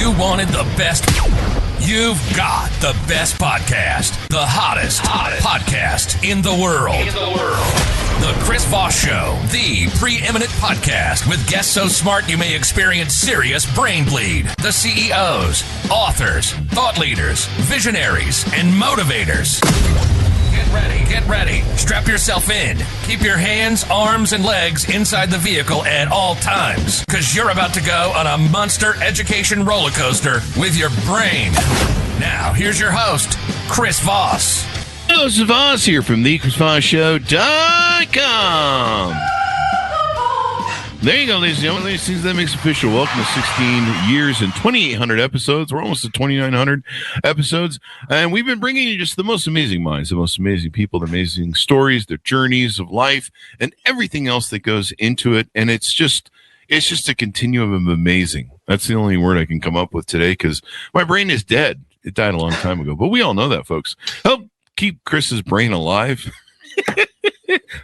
you wanted the best, you've got the best podcast, the hottest podcast in the world. The Chris Voss Show, the preeminent podcast with guests so smart you may experience serious brain bleed. The CEOs, authors, thought leaders, visionaries, and motivators. Get ready. Strap yourself in. Keep your hands, arms, and legs inside the vehicle at all times, because you're about to go on a monster education roller coaster with your brain. Now, here's your host, Chris Voss. Hello, this is Voss here from theChrisVossShow.com. There you go, ladies and gentlemen. Ladies, that makes official. Welcome to 16 years and 2,800 episodes. We're almost at 2,900 episodes. And we've been bringing you just the most amazing minds, the most amazing people, the amazing stories, their journeys of life, and everything else that goes into it. And it's just a continuum of amazing. That's the only word I can come up with today because my brain is dead. It died a long time ago. But we all know that, folks. Help keep Chris's brain alive.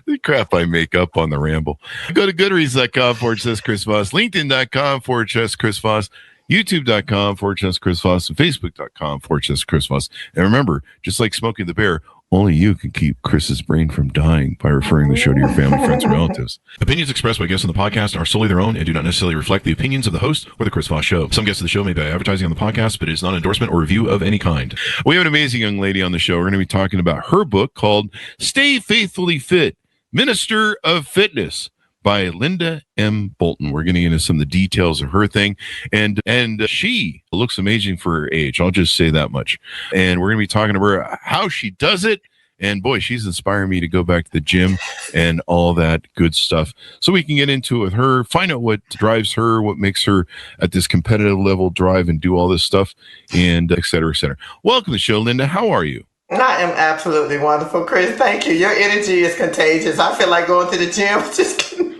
The crap I make up on the ramble. Go to goodreads.com/Chris Voss, LinkedIn.com/Chris Voss, YouTube.com/Chris Voss, and Facebook.com/Chris Voss. And remember, just like Smokey the Bear, only you can keep Chris's brain from dying by referring the show to your family, friends, and relatives. Opinions expressed by guests on the podcast are solely their own and do not necessarily reflect the opinions of the host or the Chris Voss Show. Some guests of the show may be advertising on the podcast, but it is not an endorsement or review of any kind. We have an amazing young lady on the show. We're going to be talking about her book called Stay Faithfully Fit, Minister of Fitness, by Linda M. Bolton. We're going to get into some of the details of her thing. And she looks amazing for her age. I'll just say that much. And we're going to be talking to her how she does it. And boy, she's inspiring me to go back to the gym and all that good stuff. So we can get into it with her, find out what drives her, what makes her at this competitive level drive and do all this stuff, and et cetera, et cetera. Welcome to the show, Linda. How are you? I am absolutely wonderful, Chris. Thank you. Your energy is contagious. I feel like going to the gym.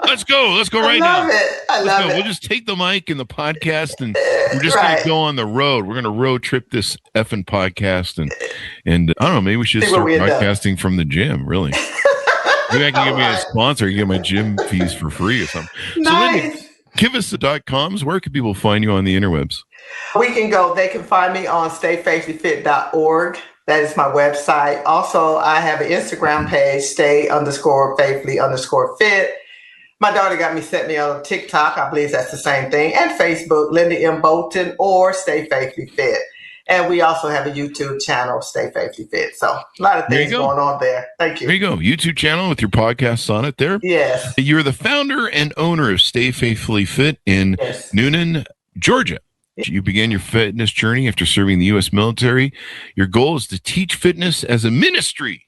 Let's go right now. I love it. We'll just take the mic and the podcast, and we're just going to go on the road. We're going to road trip this effing podcast, and I don't know. Maybe we should start podcasting from the gym. Really? Maybe I can get me a sponsor. Get my gym fees for free or something. Nice. So, Linda, give us the .coms. Where can people find you on the interwebs? They can find me on stayfaithfullyfit.org. That is my website. Also, I have an Instagram page, stay_faithfully_fit. My daughter set me on TikTok. I believe that's the same thing. And Facebook, Linda M. Bolton or Stay Faithfully Fit. And we also have a YouTube channel, Stay Faithfully Fit. So a lot of things going on there. Thank you. There you go. YouTube channel with your podcasts on it there. Yes. You're the founder and owner of Stay Faithfully Fit in Noonan, Georgia. You began your fitness journey after serving the U.S. military. Your goal is to teach fitness as a ministry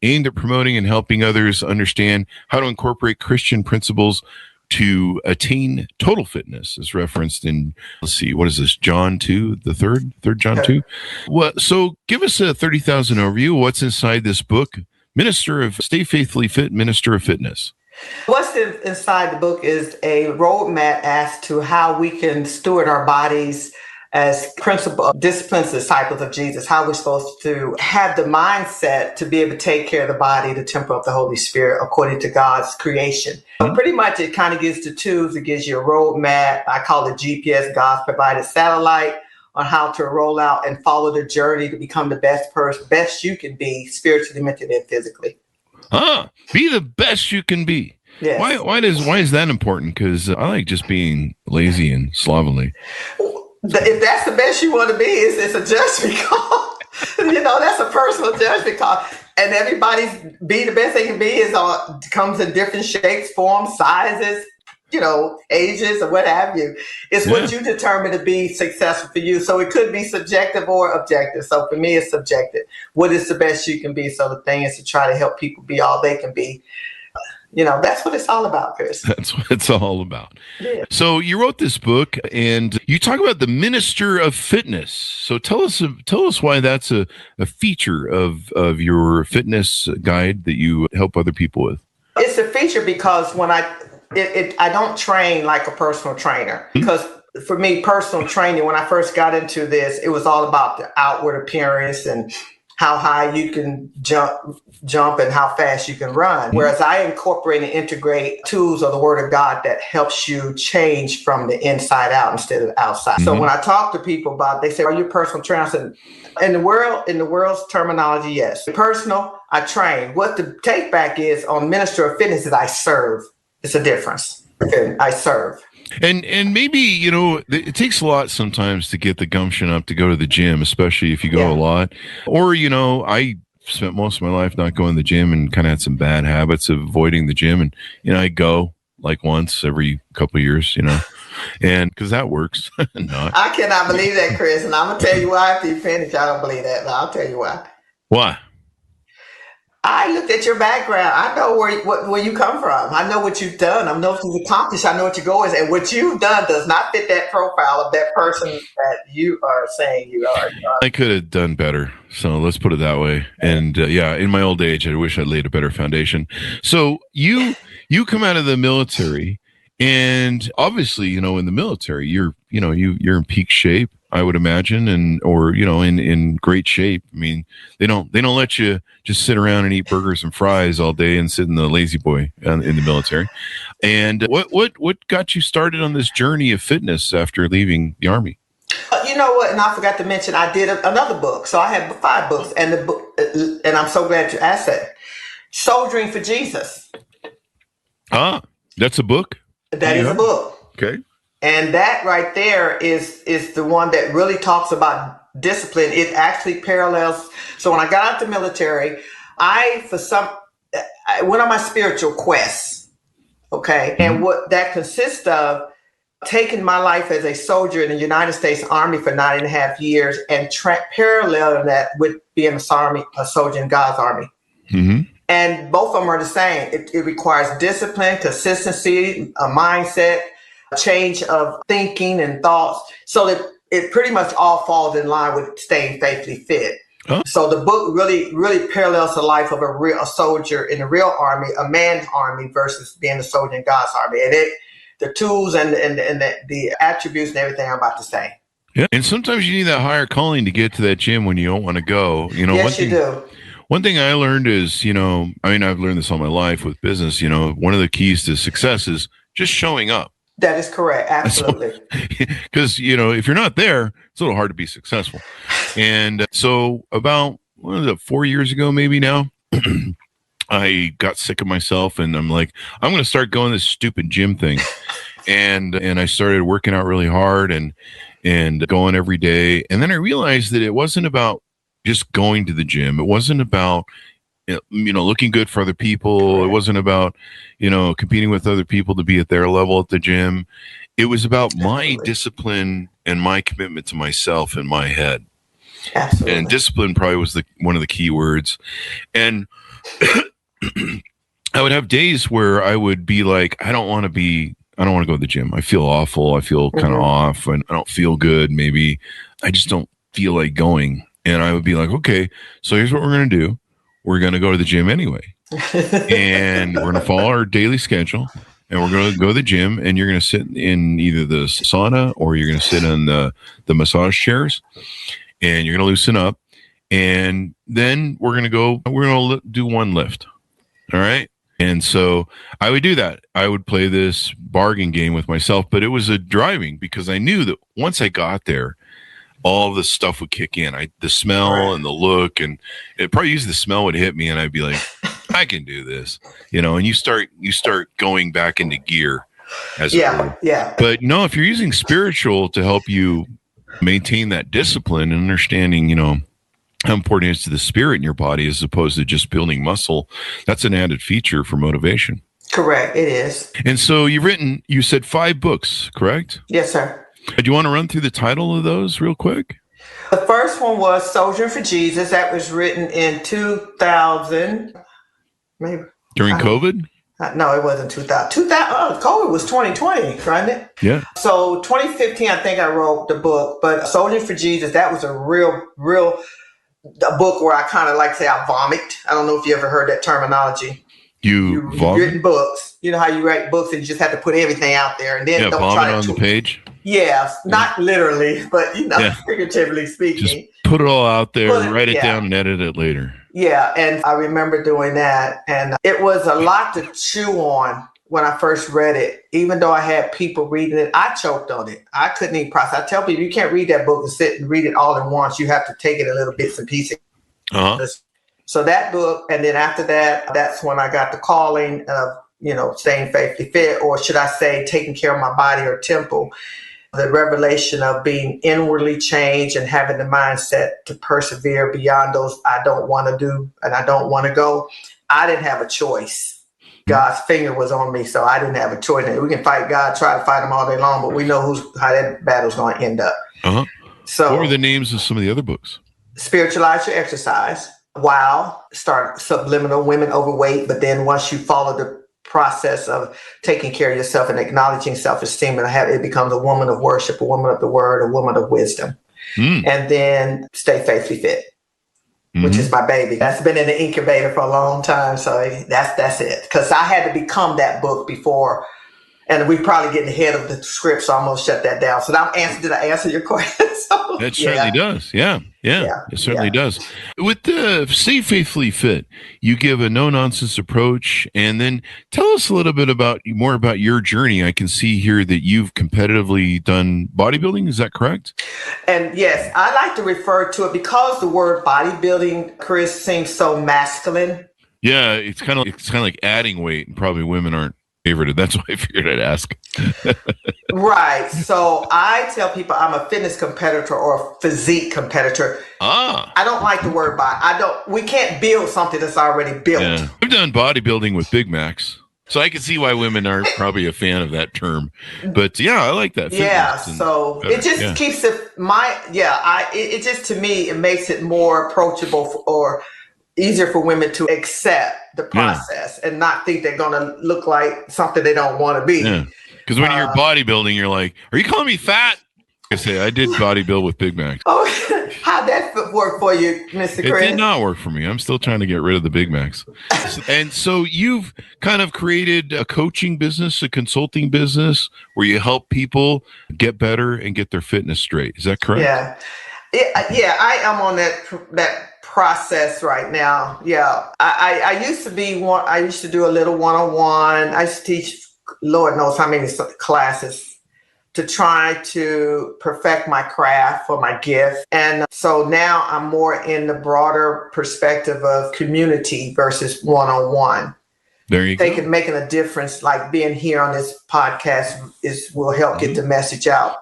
aimed at promoting and helping others understand how to incorporate Christian principles to attain total fitness, as referenced in, let's see, what is this, John 2, the third John 2? So give us a 30,000 overview. What's inside this book, Stay Faithfully Fit, Minister of Fitness? What's inside the book is a roadmap as to how we can steward our bodies as disciplines, disciples of Jesus, how we're supposed to have the mindset to be able to take care of the body, the temple of the Holy Spirit, according to God's creation. So pretty much it kind of gives the tools, it gives you a roadmap. I call it GPS, God's provided satellite, on how to roll out and follow the journey to become the best you can be spiritually, mentally, and physically. Be the best you can be. Yes. Why is that important? Because I like just being lazy and slovenly. If that's the best you want to be, it's a judgment call. That's a personal judgment call. And everybody's be the best they can be comes in different shapes, forms, sizes, ages or what have you. It's what you determine to be successful for you. So it could be subjective or objective. So for me, it's subjective. What is the best you can be? So the thing is to try to help people be all they can be. That's what it's all about, Chris. That's what it's all about. Yeah. So you wrote this book and you talk about the Minister of Fitness. So tell us why that's a feature of your fitness guide that you help other people with. It's a feature because when I don't train like a personal trainer, because for me, personal training, when I first got into this, it was all about the outward appearance and how high you can jump and how fast you can run. Whereas I incorporate and integrate tools of the Word of God that helps you change from the inside out instead of outside. So when I talk to people about, they say, "Are you a personal trainer?" I said, in the world's terminology, yes. Personal, I train. What the take back is on Minister of Fitness is I serve. It's a difference. I serve. And maybe, you know, it takes a lot sometimes to get the gumption up to go to the gym, especially if you go a lot. Or, you know, I spent most of my life not going to the gym and kind of had some bad habits of avoiding the gym. And, you know, I go like once every couple of years, you know, and because that works. I cannot believe that, Chris. And I'm going to tell you why after you finish. I don't believe that, but I'll tell you why. Why? I looked at your background. I know where you come from. I know what you've done. I know what you've accomplished. I know what your goal is. And what you've done does not fit that profile of that person that you are saying you are. I could have done better. So let's put it that way. And in my old age, I wish I'd laid a better foundation. So you come out of the military, and obviously, you know, in the military, you're in peak shape, I would imagine, or in great shape. I mean, they don't let you just sit around and eat burgers and fries all day and sit in the lazy boy in the military. And what got you started on this journey of fitness after leaving the Army? You know what? And I forgot to mention, I did another book. So I have 5 books, and the book, and I'm so glad you asked that. Soldiering for Jesus. Ah, that's a book? That is a book. Okay. And that right there is the one that really talks about discipline. It actually parallels. So when I got out the military, I went on my spiritual quest. Okay. Mm-hmm. And what that consists of, taking my life as a soldier in the United States Army for 9.5 years and paralleling that with being a soldier in God's Army. Mm-hmm. And both of them are the same. It requires discipline, consistency, a mindset, a change of thinking and thoughts, so that it pretty much all falls in line with staying faithfully fit. Huh? So the book really, really parallels the life of a soldier in the real army, a man's army, versus being a soldier in God's army. And the tools and the attributes and everything I'm about to say. Yeah, and sometimes you need that higher calling to get to that gym when you don't want to go. You know, yes, you do. One thing I learned is, you know, I mean, I've learned this all my life with business, you know, one of the keys to success is just showing up. That is correct. Absolutely. Because, you know, if you're not there, it's a little hard to be successful. And so about 4 years ago, maybe now, I got sick of myself, and I'm like, I'm going to start going this stupid gym thing. And I started working out really hard and going every day. And then I realized that it wasn't about just going to the gym. It wasn't about, you know, looking good for other people. It wasn't about, you know, competing with other people to be at their level at the gym. It was about my discipline and my commitment to myself in my head. Absolutely. And discipline probably was one of the key words. And I would have days where I would be like, I don't want to go to the gym. I feel awful. I feel kind of off, and I don't feel good. Maybe I just don't feel like going. And I would be like, okay, so here's what we're going to do. We're going to go to the gym anyway. And we're going to follow our daily schedule, and we're going to go to the gym, and you're going to sit in either the sauna or you're going to sit in the massage chairs, and you're going to loosen up. And then we're going to do one lift. All right. And so I would do that. I would play this bargain game with myself, but it was a driving, because I knew that once I got there, all the stuff would kick in. The smell and the look, and it probably usually the smell would hit me, and I'd be like, I can do this, you know. And you start going back into gear, as it were. Yeah. But no, if you're using spiritual to help you maintain that discipline and understanding, you know, how important it is to the spirit in your body as opposed to just building muscle, that's an added feature for motivation. Correct, it is. And so you said 5 books, correct? Yes, sir. Do you want to run through the title of those real quick? The first one was Soldiering for Jesus. That was written in 2000. Maybe. During COVID? No, it wasn't 2000. COVID was 2020, right? It? Yeah. So 2015, I think I wrote the book. But Soldiering for Jesus, that was a real a book where I kind of like to say I vomit. I don't know if you ever heard that terminology. You vomit? Written books. You know how you write books and you just have to put everything out there, and then don't vomit on the page. Yeah, not literally, but you know, figuratively speaking. Just put it all out there, write it yeah. down, and edit it later. Yeah, and I remember doing that, and it was a lot to chew on when I first read it. Even though I had people reading it, I choked on it. I couldn't even process. I tell people, you can't read that book and sit and read it all at once. You have to take it in little bits and pieces. So that book, and then after that, that's when I got the calling of, staying faithfully fit, or should I say taking care of my body or temple. The revelation of being inwardly changed and having the mindset to persevere beyond those I don't want to do and I don't want to go. I didn't have a choice. God's finger was on me, so I didn't have a choice. We can fight God, try to fight him all day long, but we know how that battle's going to end up. So, what were the names of some of the other books? Spiritualize Your Exercise. Wow. Start Subliminal, Women Overweight. But then once you follow the process of taking care of yourself and acknowledging self-esteem, and it becomes a woman of worship, a woman of the word, a woman of wisdom. And then Stay Faithfully Fit, which is my baby. That's been in the incubator for a long time. So that's it. Because I had to become that book before, and we probably getting ahead of the script, so I'm going to shut that down. So now did I answer your question? That certainly does. Yeah, it certainly does. With the Stay Faithfully Fit, you give a no-nonsense approach, and then tell us a little bit more about your journey. I can see here that you've competitively done bodybuilding. Is that correct? And yes, I like to refer to it because the word bodybuilding, Chris, seems so masculine. Yeah, it's kind of like adding weight, and probably women aren't favorite. That's why I figured I'd ask. Right. So I tell people I'm a fitness competitor or a physique competitor. I don't like the word body. We can't build something that's already built. Yeah. I've done bodybuilding with Big Macs, so I can see why women aren't probably a fan of that term. But yeah, I like that. Yeah. So it just keeps it it just, to me, it makes it more approachable or easier for women to accept the process and not think they're going to look like something they don't want to be. Yeah. Because when you're bodybuilding, you're like, are you calling me fat? I say, I did bodybuild with Big Macs. Oh, how'd that work for you, Mr. Chris? It did not work for me. I'm still trying to get rid of the Big Macs. And so you've kind of created a coaching business, a consulting business where you help people get better and get their fitness straight. Is that correct? Yeah, I am on that process right now. Yeah, I used to be one. I used to do a little one-on-one. I used to teach, Lord knows how many classes to try to perfect my craft or my gift. And so now I'm more in the broader perspective of community versus one-on-one. There you go. Making a difference, like being here on this podcast will help get the message out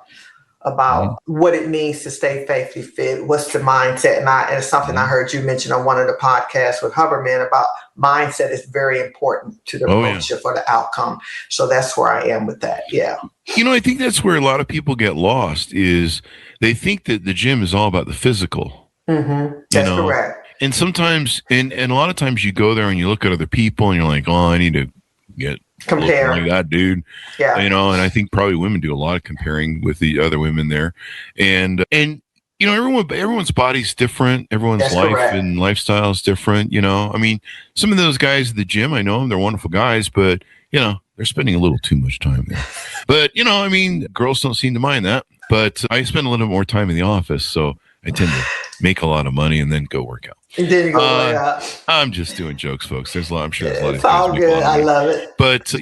about what it means to stay faithfully fit. What's the mindset? And it's something I heard you mention on one of the podcasts with Huberman about mindset is very important to the relationship or the outcome. So that's where I am with that. Yeah. I think that's where a lot of people get lost is they think that the gym is all about the physical. That's correct. And sometimes, and a lot of times you go there and you look at other people and you're like, oh, I need to get compare like that dude. Yeah. And I think probably women do a lot of comparing with the other women there. And everyone's body's different. Everyone's life and lifestyle is different. I mean, some of those guys at the gym, I know them, they're wonderful guys, but they're spending a little too much time there. But, I mean, girls don't seem to mind that, but I spend a little more time in the office. So I tend to make a lot of money and then go work out. I'm just doing jokes, folks. I'm sure there's a lot of it's all good. I love it. But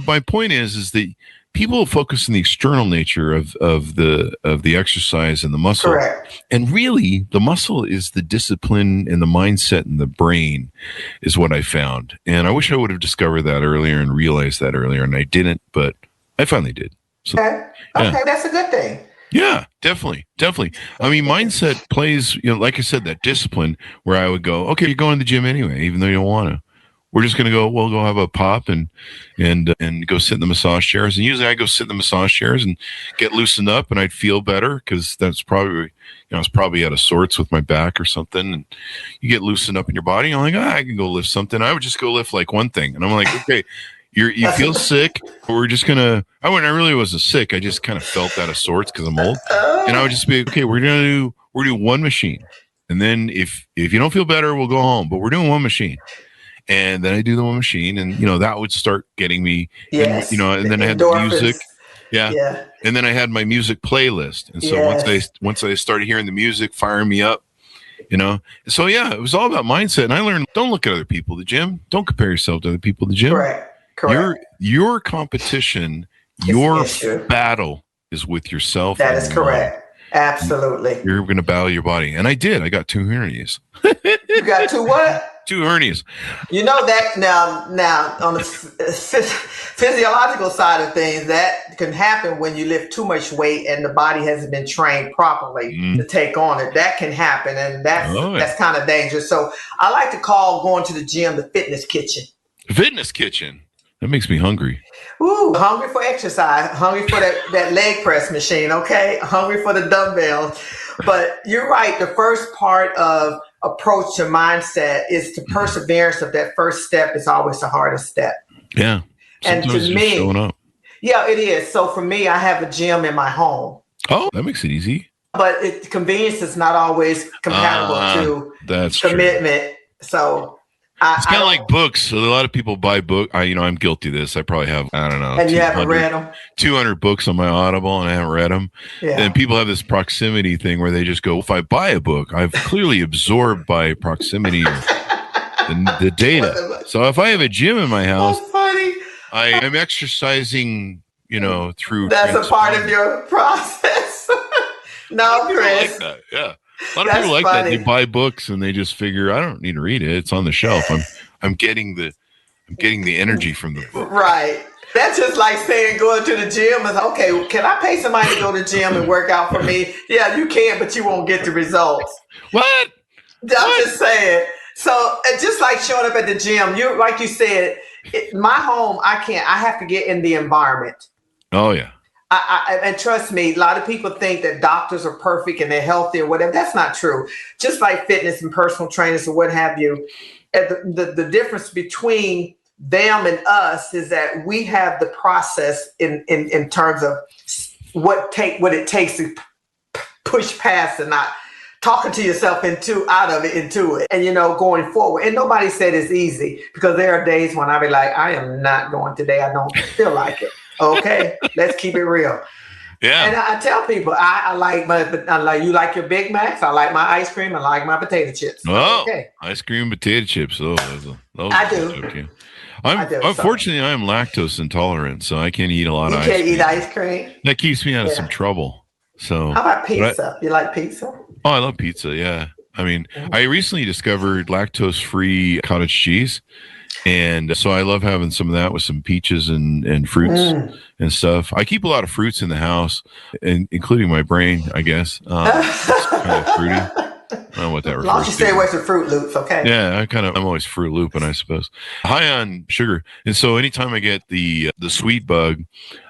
my point is that people focus on the external nature of the exercise and the muscle. Correct. And really, the muscle is the discipline and the mindset and the brain is what I found. And I wish I would have discovered that earlier and realized that earlier, and I didn't, but I finally did. So, okay, that's a good thing. Yeah, definitely. I mean, mindset plays, like I said, that discipline where I would go, okay, you're going to the gym anyway, even though you don't want to. We're just going to we'll go have a pop and go sit in the massage chairs. And usually I go sit in the massage chairs and get loosened up and I'd feel better because that's probably, I was probably out of sorts with my back or something. And you get loosened up in your body. I'm like, I can go lift something. I would just go lift like one thing. And I'm like, okay, you feel sick. We're just going to, I really wasn't sick. I just kind of felt out of sorts because I'm old. And I would just be, okay, we're doing one machine. And then if you don't feel better, we'll go home. But we're doing one machine. And then I do the one machine, and that would start getting me. Yes. And then I had the music, Yeah. Yeah. And then I had my music playlist. And so once I started hearing the music firing me up, So yeah, it was all about mindset. And I learned, don't look at other people at the gym. Don't compare yourself to other people at the gym. Correct. Your competition, your battle is with yourself. That is correct. Absolutely. You're going to battle your body. And I did. I got 2 hernias. You got 2 what? 2 hernias. You know that now on the physiological side of things, that can happen when you lift too much weight and the body hasn't been trained properly to take on it. That can happen, and that's kind of dangerous. So I like to call going to the gym the fitness kitchen. Fitness kitchen. That makes me hungry. Ooh, hungry for exercise, hungry for that leg press machine, okay? Hungry for the dumbbells. But you're right. The first part of approach to mindset is the perseverance of that first step is always the hardest step. Yeah. Sometimes and to me, showing up. Yeah, it is. So for me, I have a gym in my home. Oh, that makes it easy. But convenience is not always compatible to commitment. True. So it's kind of like books. So a lot of people buy books. I'm guilty of this. I probably have, I don't know. And you haven't read them? 200 books on my Audible and I haven't read them. Yeah. And people have this proximity thing where they just go, if I buy a book, I've clearly absorbed by proximity the data. So if I have a gym in my house, I'm exercising, through. That's a part of your process. No, Chris. Like that. Yeah. A lot of people like that. They buy books and they just figure, I don't need to read it. It's on the shelf. I'm getting the energy from the book. Right. That's just like saying going to the gym is okay. Can I pay somebody to go to the gym and work out for me? Yeah, you can, but you won't get the results. What? I'm just saying. So just like showing up at the gym, like you said, my home, I have to get in the environment. Oh yeah. And trust me, a lot of people think that doctors are perfect and they're healthy or whatever. That's not true. Just like fitness and personal trainers or what have you, the difference between them and us is that we have the process in terms of what it takes to push past and not talking to yourself into it and going forward. And nobody said it's easy, because there are days when I be like, I am not going today. I don't feel like it. Okay, let's keep it real. Yeah. And I tell people, I like you like your Big Macs. I like my ice cream. I like my potato chips. Oh, okay. Ice cream, potato chips. Oh, those I do. Okay. Unfortunately, I am lactose intolerant, so I can't eat a lot of ice cream. You can't eat ice cream? That keeps me out of some trouble. So how about pizza? You like pizza? Oh, I love pizza. Yeah. I mean, I recently discovered lactose-free cottage cheese. And so I love having some of that with some peaches and fruits and stuff. I keep a lot of fruits in the house, including my brain, I guess. It's kind of fruity. I don't know what that refers to. As long as you stay away from Fruit Loops, okay? Yeah, I'm always Fruit Looping, I suppose. High on sugar. And so anytime I get the sweet bug,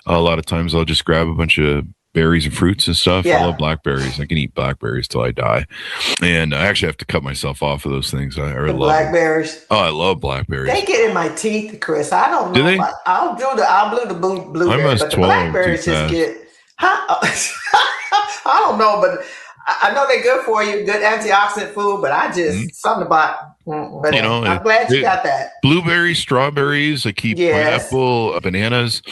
a lot of times I'll just grab a bunch of berries and fruits and stuff. Yeah. I love blackberries. I can eat blackberries till I die. And I actually have to cut myself off of those things. I love blackberries. Them. Oh, I love blackberries. They get in my teeth, Chris. I don't know. Do they? I'll do the blueberries, but the blackberries just get. I don't know, but I know they're good for you, good antioxidant food. But I just something about. But I'm glad you got that. Blueberries, strawberries. I keep pineapple, bananas,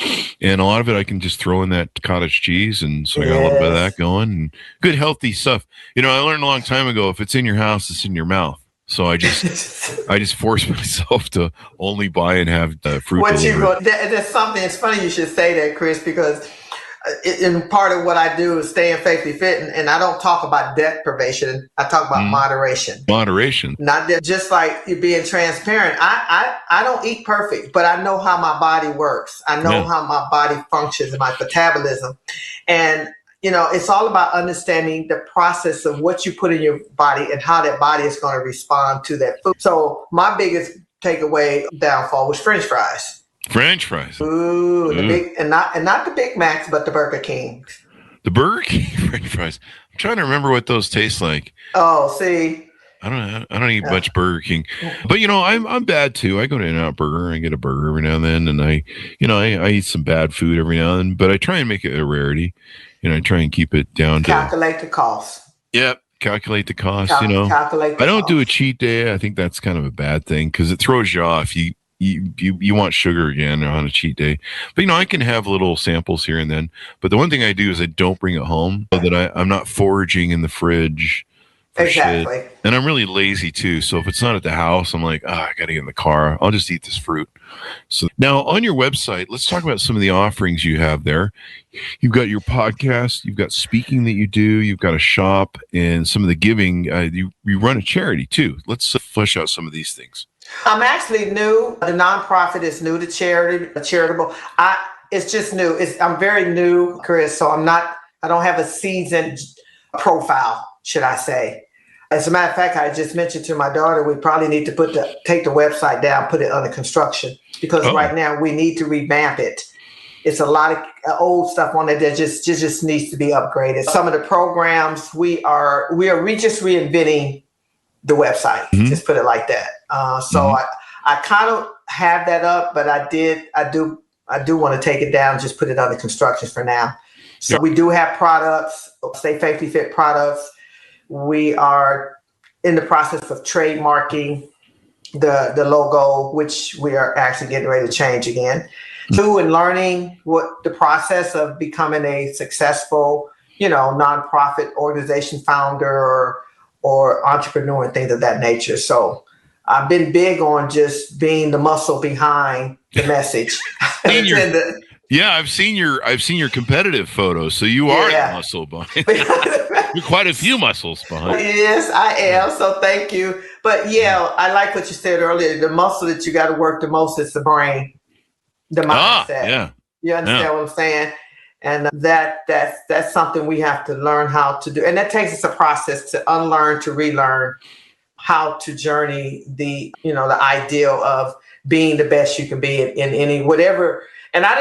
and a lot of it I can just throw in that cottage cheese, and so I got a little bit of that going. And good healthy stuff. I learned a long time ago, if it's in your house, it's in your mouth. So I just force myself to only buy and have fruit. That's something. It's funny you should say that, Chris, because. And part of what I do is staying faithfully fit, and I don't talk about deprivation. I talk about moderation. Moderation. Not that, just like you being transparent. I don't eat perfect, but I know how my body works. I know how my body functions and my metabolism. And, it's all about understanding the process of what you put in your body and how that body is going to respond to that food. So my biggest takeaway downfall was French fries. French fries. Ooh, the big and not the Big Macs, but the Burger Kings. The Burger King French fries. I'm trying to remember what those taste like. Oh, see. I don't eat much Burger King, but I'm bad too. I go to In-N-Out Burger and get a burger every now and then, and I eat some bad food every now and then. But I try and make it a rarity. I try and keep it down. Calculate the cost. Yep. Calculate the cost. I don't do a cheat day. I think that's kind of a bad thing because it throws you off. you want sugar again on a cheat day. But, I can have little samples here and then. But the one thing I do is I don't bring it home so that I'm not foraging in the fridge for Exactly. shit. And I'm really lazy too. So if it's not at the house, I'm like, I got to get in the car. I'll just eat this fruit. So now on your website, let's talk about some of the offerings you have there. You've got your podcast, you've got speaking that you do, you've got a shop, and some of the giving. You run a charity too. Let's flesh out some of these things. I'm actually new. The nonprofit is new to charitable. It's just new. I'm very new, Chris. So I don't have a seasoned profile, should I say. As a matter of fact, I just mentioned to my daughter, we probably need to take the website down, put it under construction, because right now we need to revamp it. It's a lot of old stuff on it that just needs to be upgraded. Some of the programs we are just reinventing the website. Mm-hmm. Just put it like that. I kind of have that up, but I do want to take it down, just put it under construction for now. So we do have products, Stay Faithfully Fit products. We are in the process of trademarking the logo, which we are actually getting ready to change again. Two, and learning what the process of becoming a successful, nonprofit organization founder or entrepreneur and things of that nature. So I've been big on just being the muscle behind the message. I've seen your competitive photos. So you are the muscle behind. You're quite a few muscles behind. Yes, I am. So thank you. But I like what you said earlier. The muscle that you got to work the most is the brain, the mindset. You understand what I'm saying? And that's something we have to learn how to do. And that takes us a process to unlearn, to relearn how to journey the ideal of being the best you can be in any whatever. And I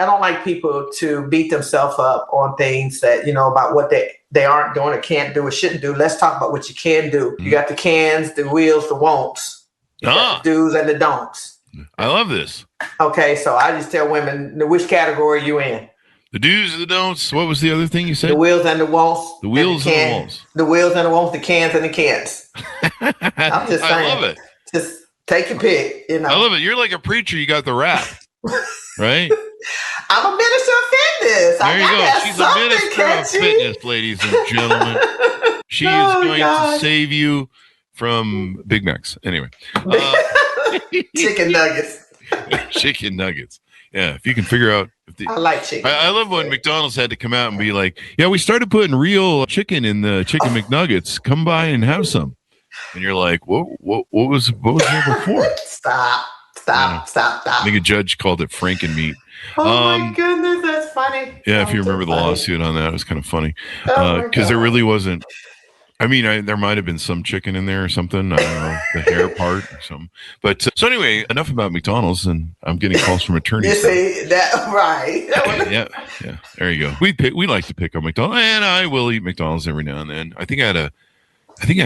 don't like people to beat themselves up on things that, about what they aren't doing or can't do or shouldn't do. Let's talk about what you can do. Mm-hmm. You got the cans, the wills, the won'ts, the do's and the don'ts. I love this. Okay, so I just tell women, which category you in? The do's and the don'ts. What was the other thing you said? The wheels and the won'ts. The wheels and the won'ts. The wheels and the won'ts, the cans and the can'ts. I'm just saying. I love it. Just take your pick. I love it. You're like a preacher. You got the rap. Right? I'm a minister of fitness. There you go. She's a minister of fitness, ladies and gentlemen. She is going to save you from Big Macs. Anyway. Chicken nuggets. Chicken nuggets. Yeah, if you can figure out. I like chicken. I love when McDonald's had to come out and be like, we started putting real chicken in the chicken McNuggets. Come by and have some. And you're like, what was there before? Stop. I think a judge called it Frankenmeat. Oh my goodness, that's funny. Yeah, if you remember the lawsuit on that, it was kind of funny. Because there really wasn't. I mean, there might have been some chicken in there or something. I don't know, the hair part or something. But so anyway, enough about McDonald's, and I'm getting calls from attorneys. You see that, right? Yeah. There you go. We like to pick on McDonald's, and I will eat McDonald's every now and then. I think I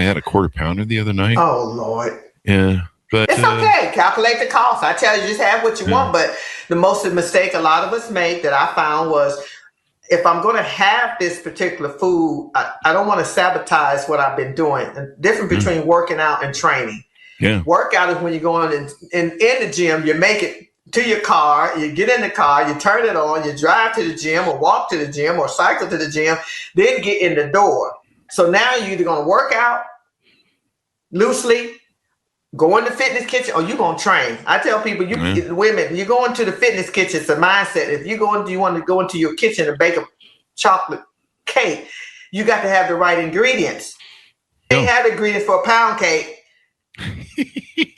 had a quarter pounder the other night. Oh Lord. Yeah. But it's okay. Calculate the cost. I tell you, just have what you want. But the most mistake a lot of us make that I found was, if I'm going to have this particular food, I don't want to sabotage what I've been doing. The difference between working out and training. Yeah. Workout is when you're going in the gym, you make it to your car, you get in the car, you turn it on, you drive to the gym or walk to the gym or cycle to the gym, then get in the door. So now you're either going to work out loosely, go in the fitness kitchen, or you're going to train. I tell people, women, you go into the fitness kitchen, it's a mindset. If you want to go into your kitchen and bake a chocolate cake, you got to have the right ingredients. They have ingredients for a pound cake.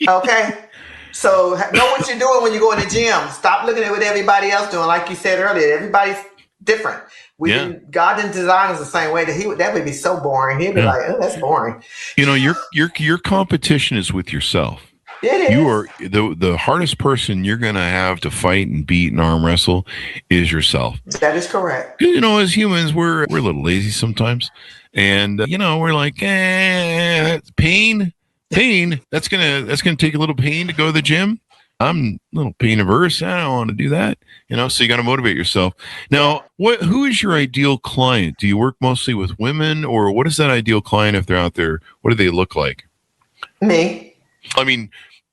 Okay? So know what you're doing when you go in the gym. Stop looking at what everybody else doing. Like you said earlier, everybody's different. God didn't design us the same way. That would be so boring. He'd be like, "Oh, that's boring." Your competition is with yourself. It is. You are the hardest person you're going to have to fight and beat and arm wrestle is yourself. That is correct. As humans, we're a little lazy sometimes, and we're like, pain. That's gonna take a little pain to go to the gym. I'm a little pain averse. I don't want to do that. So you got to motivate yourself. Now, who is your ideal client? Do you work mostly with women, or what is that ideal client if they're out there? What do they look like? Me. I mean,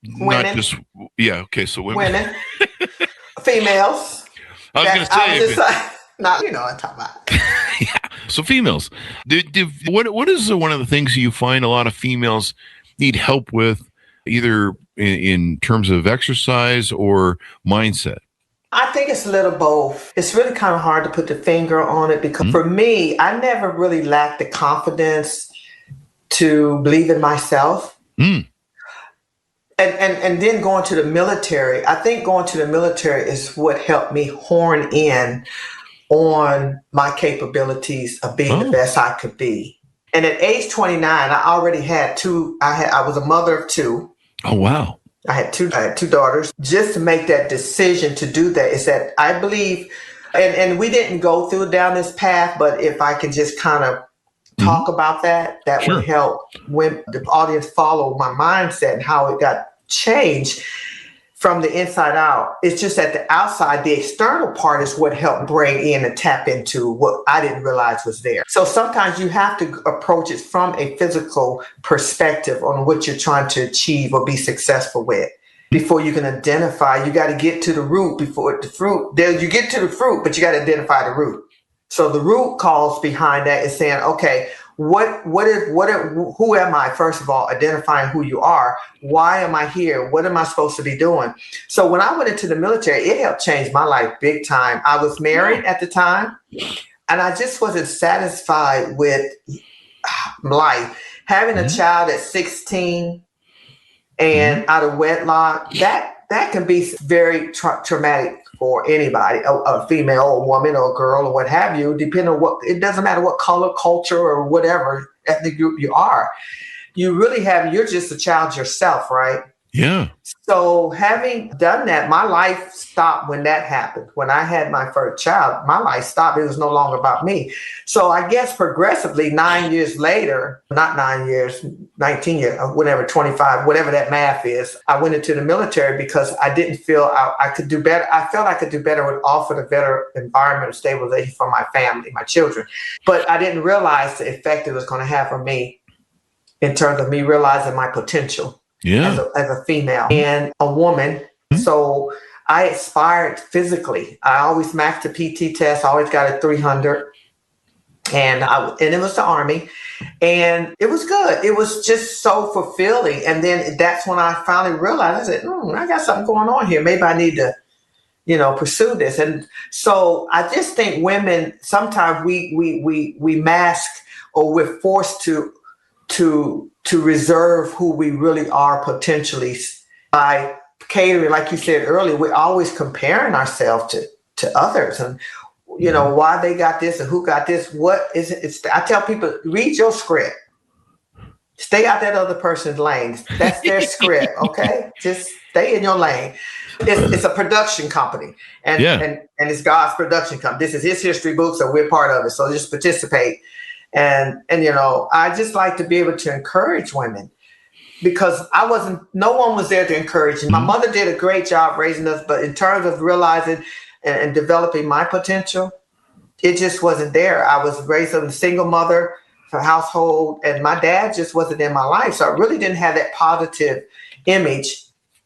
not Women. just, yeah, okay, so women. Females. I was going to say. No, you know what I'm talking about. Yeah. So females, what is one of the things you find a lot of females need help with, either in terms of exercise or mindset? I think it's a little both. It's really kind of hard to put the finger on it because for me, I never really lacked the confidence to believe in myself. And then going to the military, I think going to the military is what helped me horn in on my capabilities of being the best I could be. And at age 29, I already had I was a mother of two. Oh, wow. I had two daughters. Just to make that decision to do that is that I believe, and we didn't go down this path, but if I can just kind of talk about that would help when the audience follow my mindset and how it got changed from the inside out. It's just that the outside, the external part is what helped bring in and tap into what I didn't realize was there. So sometimes you have to approach it from a physical perspective on what you're trying to achieve or be successful with. Before you can identify, you got to get to the root before the fruit. You get to the fruit, but you got to identify the root. So the root cause behind that is saying, okay, who am I? First of all, identifying who you are. Why am I here? What am I supposed to be doing? So when I went into the military, it helped change my life big time. I was married at the time, and I just wasn't satisfied with life. Having a child at 16 and out of wedlock, that can be very traumatic for anybody, a female or a woman or a girl or what have you, depending on it doesn't matter what color, culture, or whatever ethnic group you are. You're just a child yourself, right? Yeah. So having done that, my life stopped when that happened. When I had my first child, my life stopped. It was no longer about me. So I guess progressively 9 years later, not 9 years, 19 years, whatever, 25, whatever that math is, I went into the military because I didn't feel I could do better. I felt I could do better and offer a better environment of stabilization for my family, my children. But I didn't realize the effect it was going to have on me in terms of me realizing my potential. Yeah. As a female and a woman. So I aspired physically. I always maxed the PT test. I always got a 300. And it was the Army. And it was good. It was just so fulfilling. And then that's when I finally realized, I said, I got something going on here. Maybe I need to, pursue this. And so I just think women, sometimes we mask, or we're forced to reserve who we really are potentially by catering. Like you said earlier, we're always comparing ourselves to others, and why they got this and who got this. What is it? I tell people, read your script. Stay out that other person's lane. That's their script. Okay, just stay in your lane. It's a production company, and it's God's production company. This is His history book, so we're part of it. So just participate. And I just like to be able to encourage women, because no one was there to encourage me. My mother did a great job raising us, but in terms of realizing and developing my potential, it just wasn't there. I was raised as a single mother for household, and my dad just wasn't in my life. So I really didn't have that positive image,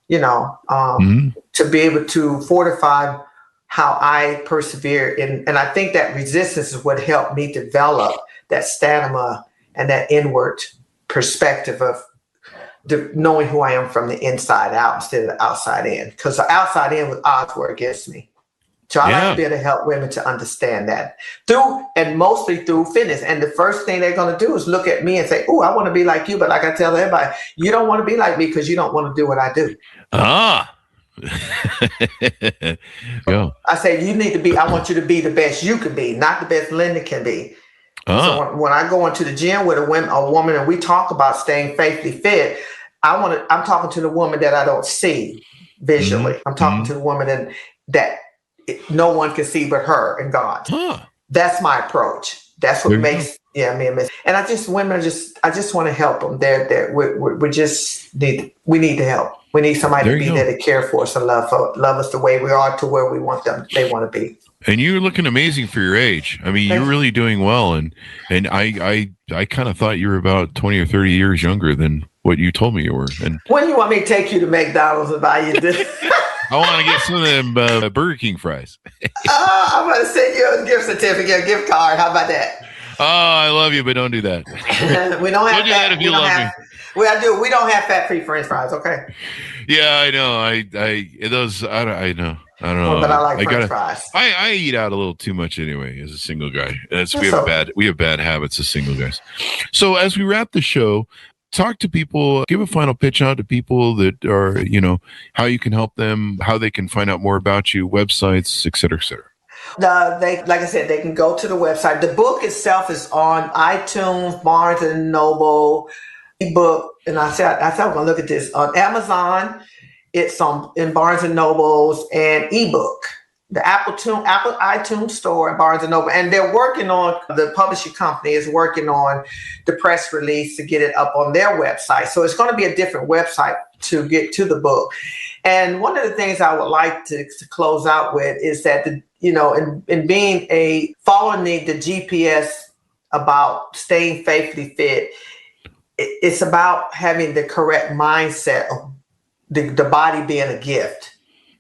to be able to fortify how I persevere. And I think that resistance is what helped me develop that stamina and that inward perspective of knowing who I am from the inside out instead of the outside in. Because the outside in with odds were against me. So I like to be able to help women to understand that mostly through fitness. And the first thing they're going to do is look at me and say, "Oh, I want to be like you." But like I tell everybody, you don't want to be like me because you don't want to do what I do. I say, I want you to be the best you can be, not the best Linda can be. So when I go into the gym with a woman and we talk about staying faithfully fit, I'm talking to the woman that I don't see visually. I'm talking to the woman that no one can see but her and God. That's my approach. That's what makes me a miss. And I just want to help them. We need to help. We need somebody to be there to care for us and love us the way we are to where we want them. They want to be. And you're looking amazing for your age. I mean, you're really doing well. And I kind of thought you were about 20 or 30 years younger than what you told me you were. And when you want me to take you to McDonald's and buy you this? I want to get some of them Burger King fries. I'm going to send you a gift certificate, a gift card. How about that? Oh, I love you, but don't do that. We don't have don't do that if you love me. We don't have fat-free French fries, okay? Yeah, I know. I know. I don't know. But I like French fries. I eat out a little too much anyway as a single guy. We have bad habits as single guys. So as we wrap the show, talk to people, give a final pitch out to people that are, how you can help them, how they can find out more about you, websites, et cetera, et cetera. Like I said, they can go to the website. The book itself is on iTunes, Barnes and Noble, ebook, and I said I'm going to look at this on Amazon. It's in Barnes and Nobles and ebook. The Apple iTunes store and Barnes and Noble, and they're working on, the publishing company is working on the press release to get it up on their website. So it's going to be a different website to get to the book. And one of the things I would like to close out with is that in being following the GPS about staying faithfully fit, it's about having the correct mindset of the body being a gift.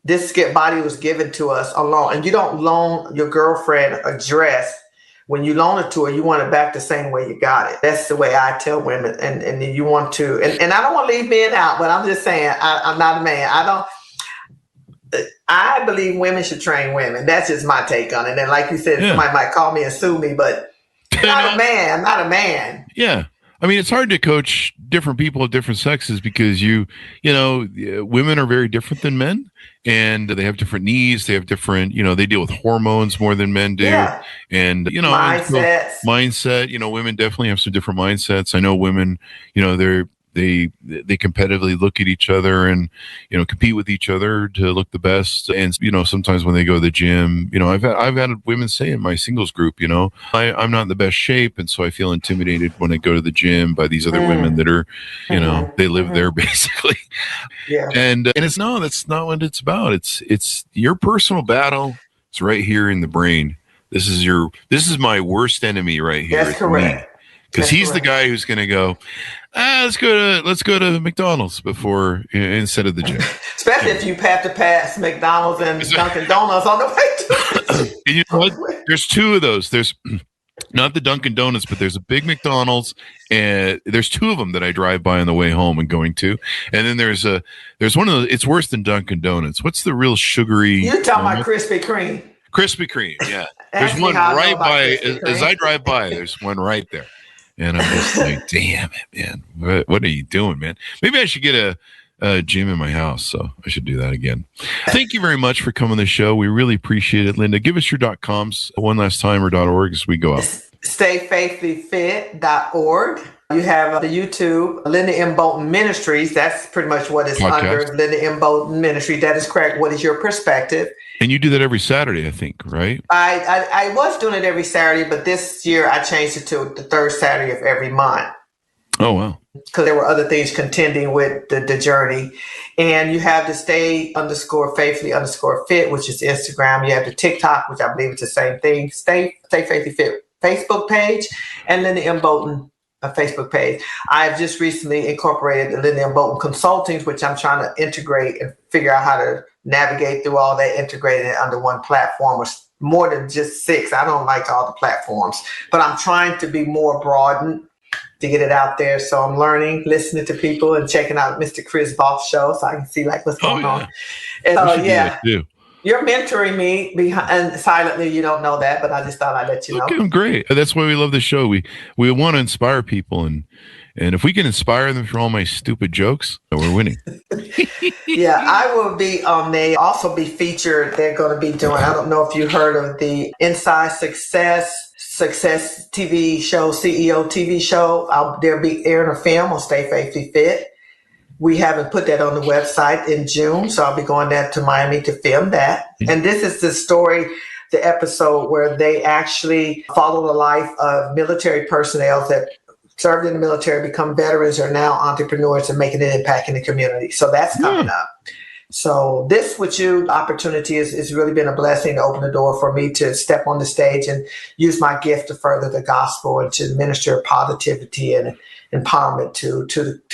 This body was given to us alone, and you don't loan your girlfriend a dress. When you loan it to her, you want it back the same way you got it. That's the way I tell women, and you want to. And I don't want to leave men out, but I'm just saying I'm not a man. I believe women should train women. That's just my take on it. And like you said, somebody might call me and sue me, but I'm not a man. Yeah. I mean, it's hard to coach different people of different sexes because women are very different than men, and they have different needs. They have different, they deal with hormones more than men do. Yeah. And, mindset, women definitely have some different mindsets. I know women, they competitively look at each other and, compete with each other to look the best. And, sometimes when they go to the gym, I've had women say in my singles group, I'm not in the best shape. And so I feel intimidated when I go to the gym by these other women that are, they live there basically. Yeah. And that's not what it's about. It's your personal battle. It's right here in the brain. This is my worst enemy right here. That's correct. Because he's the guy who's going to go, let's go to McDonald's instead of the gym. Especially if you have to pass McDonald's and Dunkin' Donuts on the way to And you know what? There's two of those. There's not the Dunkin' Donuts, but there's a big McDonald's, and there's two of them that I drive by on the way home and going to. And then there's one of the. It's worse than Dunkin' Donuts. What's the real sugary? You're talking about Krispy Kreme. Krispy Kreme, yeah. There's one right by as I drive by. There's one right there. And I'm just like, damn it, man. What are you doing, man? Maybe I should get a gym in my house. So I should do that again. Thank you very much for coming on the show. We really appreciate it. Linda, give us your .coms one last time or .org as we go out. StayFaithfullyFit.org. You have the YouTube, Linda M. Bolton Ministries. That's pretty much what it's under, Linda M. Bolton Ministry. That is correct. What is your perspective? And you do that every Saturday, I think, right? I was doing it every Saturday, but this year I changed it to the third Saturday of every month. Oh, wow. Because there were other things contending with the journey. And you have the stay_faithfully_fit, which is Instagram. You have the TikTok, which I believe is the same thing. Stay Faithfully Fit Facebook page, and Linda M. Bolton Facebook page. I've just recently incorporated the Linda M. Bolton Consulting, which I'm trying to integrate and figure out how to navigate through all that, integrated it under one platform, or more than just 6. I don't like all the platforms, but I'm trying to be more broadened to get it out there. So I'm learning, listening to people, and checking out Mr. Chris Voss show so I can see what's going on. And you're mentoring me behind silently. You don't know that, but I just thought I'd let you know. Okay, great. That's why we love the show. We want to inspire people, and if we can inspire them through all my stupid jokes, we're winning. Yeah, I will be also be featured. They're going to be doing, I don't know if you heard of the Inside Success TV show, CEO TV show. They'll be airing a film on Stay Faithfully Fit. We haven't put that on the website in June, so I'll be going down to Miami to film that. And this is the story, the episode where they actually follow the life of military personnel that served in the military, become veterans, are now entrepreneurs and making an impact in the community. So that's coming up. So this with you opportunity is really been a blessing to open the door for me to step on the stage and use my gift to further the gospel and to minister positivity and empowerment to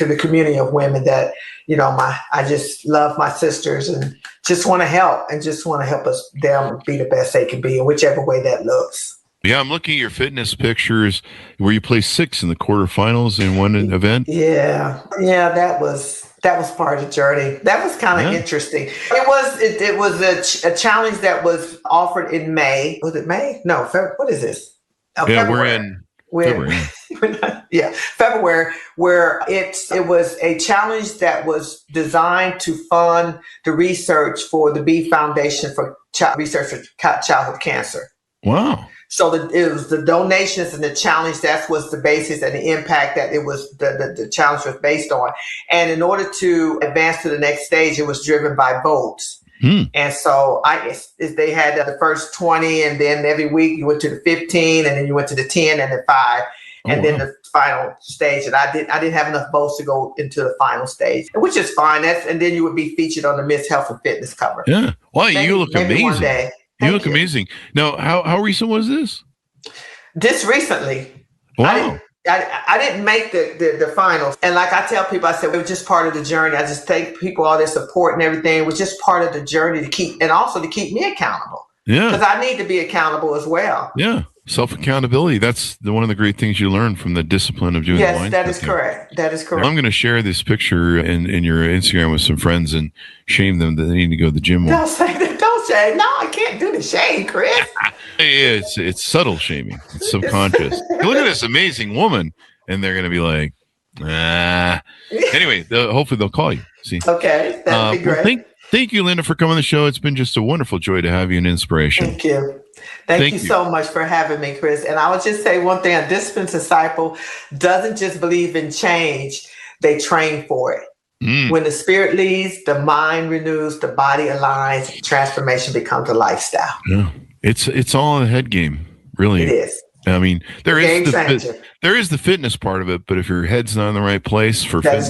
the community of women that, I just love my sisters and just want to help us them be the best they can be in whichever way that looks. Yeah, I'm looking at your fitness pictures where you placed 6th in the quarterfinals in one event. Yeah, that was part of the journey. That was kind of interesting. It was a challenge that was offered in May. Was it May? No, what is this? February. We're in February. February, where it was a challenge that was designed to fund the research for the B Foundation for Research for Childhood Cancer. Wow. So it was the donations and the challenge. That was the basis and the impact that it was the challenge was based on. And in order to advance to the next stage, it was driven by votes. And so they had the first 20, and then every week you went to the 15, and then you went to the 10 and the 5, and then the final stage. And I didn't have enough votes to go into the final stage, which is fine. And then you would be featured on the Miss Health and Fitness cover. Yeah. Wow, you look amazing. One day. You look amazing. Now, how recent was this? Just recently. Wow. I didn't make the finals. And like I tell people, I said, it was just part of the journey. I just thank people, all their support and everything. It was just part of the journey to keep me accountable. Yeah. Because I need to be accountable as well. Yeah. Self-accountability. That's one of the great things you learn from the discipline of doing the line. Yes, that is correct. That is correct. I'm going to share this picture in your Instagram with some friends and shame them that they need to go to the gym more. Don't say that. Don't shame. No, I can't do the shame, Chris. It's subtle shaming. It's subconscious. Look at this amazing woman, and they're going to be like, Anyway, hopefully they'll call you. See. Okay, that'd be great. Well, thank you, Linda, for coming on the show. It's been just a wonderful joy to have you and inspiration. Thank you. Thank you so much for having me, Chris. And I would just say one thing, a disciplined disciple doesn't just believe in change, they train for it. When the spirit leads, the mind renews, the body aligns, transformation becomes a lifestyle. Yeah. It's all a head game, really. It is. I mean, there is the fitness part of it, but if your head's not in the right place for fitness,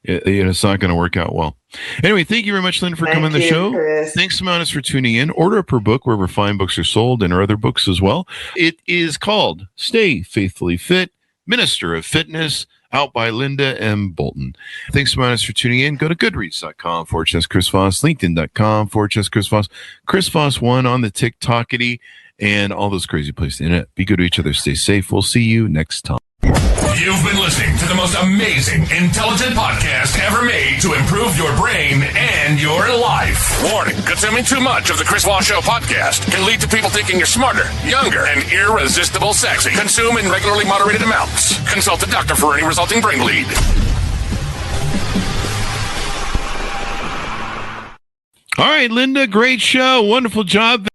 it's not going to work out well. Anyway, thank you very much, Linda, for coming on the show. Chris. Thanks so much for tuning in. Order up her book wherever fine books are sold, and her other books as well. It is called Stay Faithfully Fit, Minister of Fitness, out by Linda M. Bolton. Thanks so much for tuning in. Go to goodreads.com/Chris Voss, LinkedIn.com/Chris Voss, Chris Voss 1 on the TikTokity, and all those crazy places in it. Be good to each other. Stay safe. We'll see you next time. You've been listening to the most amazing, intelligent podcast ever made to improve your brain and your life. Warning, consuming too much of the Chris Voss Show podcast can lead to people thinking you're smarter, younger, and irresistible sexy. Consume in regularly moderated amounts. Consult a doctor for any resulting brain bleed. All right, Linda, great show. Wonderful job.